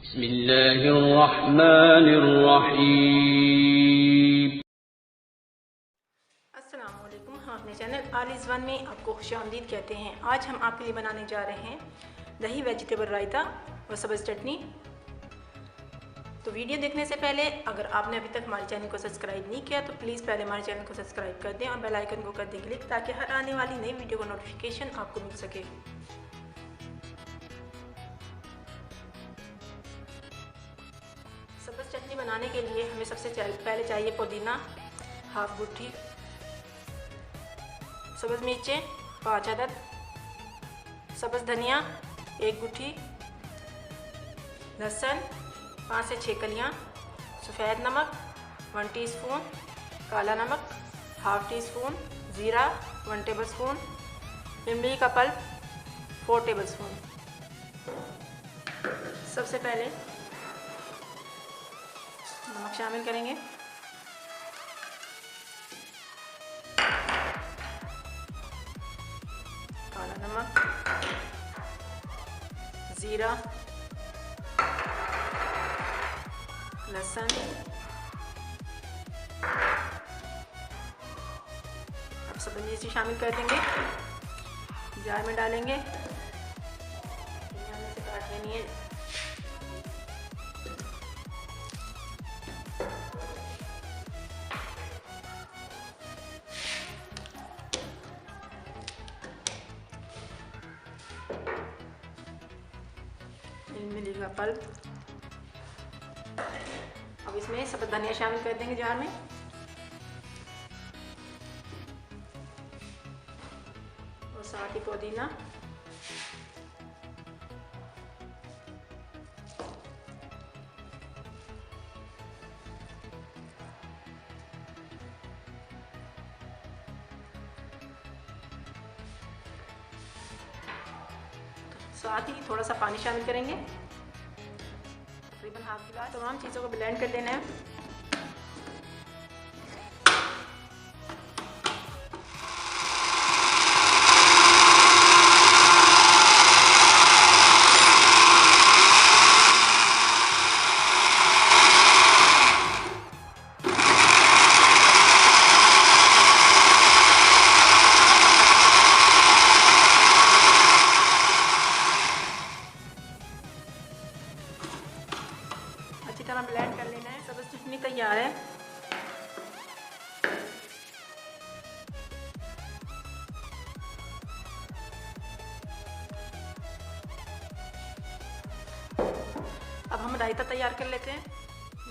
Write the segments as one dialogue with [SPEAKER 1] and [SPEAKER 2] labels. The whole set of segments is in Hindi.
[SPEAKER 1] बिस्मिल्लाहिर्रहमानिर्रहीम।
[SPEAKER 2] अस्सलामुअलैकुम। हम अपने चैनल ऑल इज़ वन में आपको खुशामदीद कहते हैं। आज हम आपके लिए बनाने जा रहे हैं दही वेजिटेबल रायता और सब्ज़ चटनी। तो वीडियो देखने से पहले अगर आपने अभी तक हमारे चैनल को सब्सक्राइब नहीं किया तो प्लीज़ पहले हमारे चैनल को सब्सक्राइब कर दें और बेल आइकन को कर दें क्लिक, ताकि हर आने वाली नई वीडियो का नोटिफिकेशन आपको मिल सके। सब्ज़ चटनी बनाने के लिए हमें सबसे पहले चाहिए पुदीना हाफ गुट्ठी, सब्ज़ मिर्चें 5 अदद, सब्ज़ धनिया 1 गुट्ठी, लहसुन 5 से 6 कलियाँ, सफ़ेद नमक 1 टीस्पून, काला नमक हाफ टी स्पून, ज़ीरा 1 टेबल स्पून, इमली का पल्प 4 टेबल स्पून। सबसे पहले नमक शामिल करेंगे, काला नमक, ज़ीरा, लहसुन, अब सब्ज़ मिर्ची शामिल कर देंगे, जार में डालेंगे, यहाँ से काट लेनी है। इमली का पल्प, अब इसमें सब्ज़ धनिया शामिल कर देंगे जार में, और साथ ही पुदीना, साथ ही थोड़ा सा पानी शामिल करेंगे, तकरीबन हाफ गिलास। तमाम चीज़ों को ब्लेंड कर देना है। अच्छी तरह ब्लेंड कर लेना है। सब्ज़ चटनी तैयार है। अब हम रायता तैयार कर लेते हैं।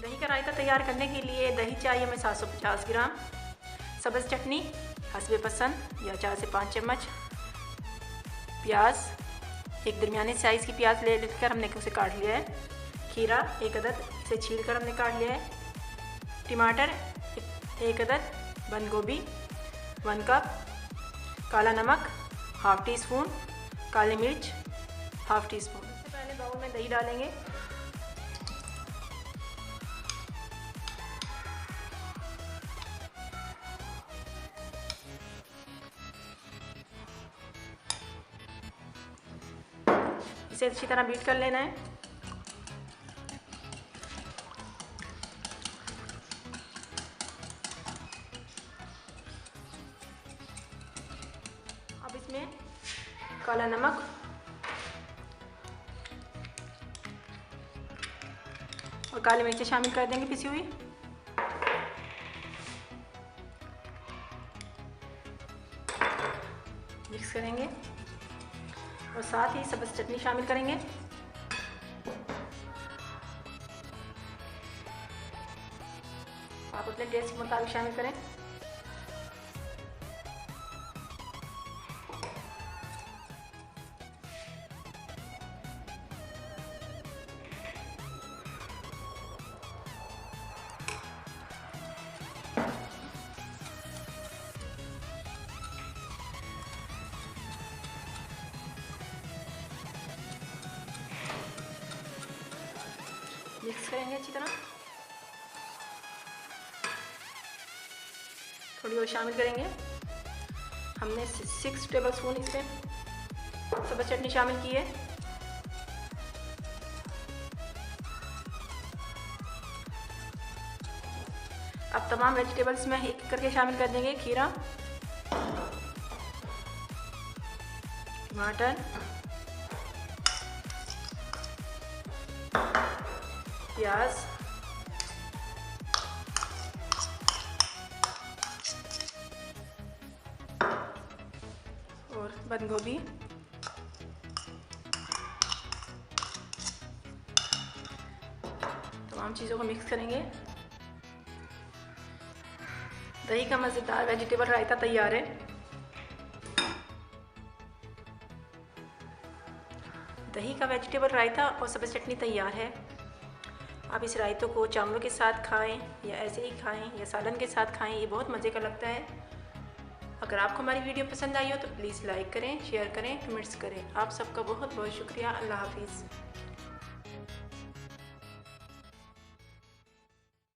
[SPEAKER 2] दही का रायता तैयार करने के लिए दही चाहिए हमें 750 ग्राम, सब्ज़ चटनी हस्बे पसंद या 4 से 5 चम्मच, प्याज एक दरमियाने साइज़ की प्याज लेकर हमने उसे काट लिया है, खीरा 1 अदद इसे छील कर हमने काट लिया है, टमाटर 1 अदद, बंद गोभी 1 कप, काला नमक हाफ टी स्पून, काली मिर्च हाफ टी स्पून। सबसे पहले बाउल में दही डालेंगे, इसे अच्छी तरह बीट कर लेना है। अब इसमें काला नमक और काली मिर्च शामिल कर देंगे पिसी हुई, मिक्स करेंगे और साथ ही सब्ज़ चटनी शामिल करेंगे। आप अपने टेस्ट के मुताबिक शामिल करें। मिक्स करेंगे अच्छी तरह, थोड़ी और शामिल करेंगे। हमने 6 टेबल स्पून इसमें सब्ज़ चटनी शामिल की है। अब तमाम वेजिटेबल्स में एक करके शामिल कर देंगे। खीरा, टमाटर, प्याज, और बंद गोभी। तमाम चीज़ों को मिक्स करेंगे। दही का मज़ेदार वेजिटेबल रायता तैयार है। दही का वेजिटेबल रायता और सब्ज़ी चटनी तैयार है। आप इस रायतों को चावलों के साथ खाएं या ऐसे ही खाएं या सालन के साथ खाएं, ये बहुत मज़े का लगता है। अगर आपको हमारी वीडियो पसंद आई हो तो प्लीज़ लाइक करें, शेयर करें, कमेंट्स करें। आप सबका बहुत बहुत शुक्रिया। अल्लाह हाफिज़।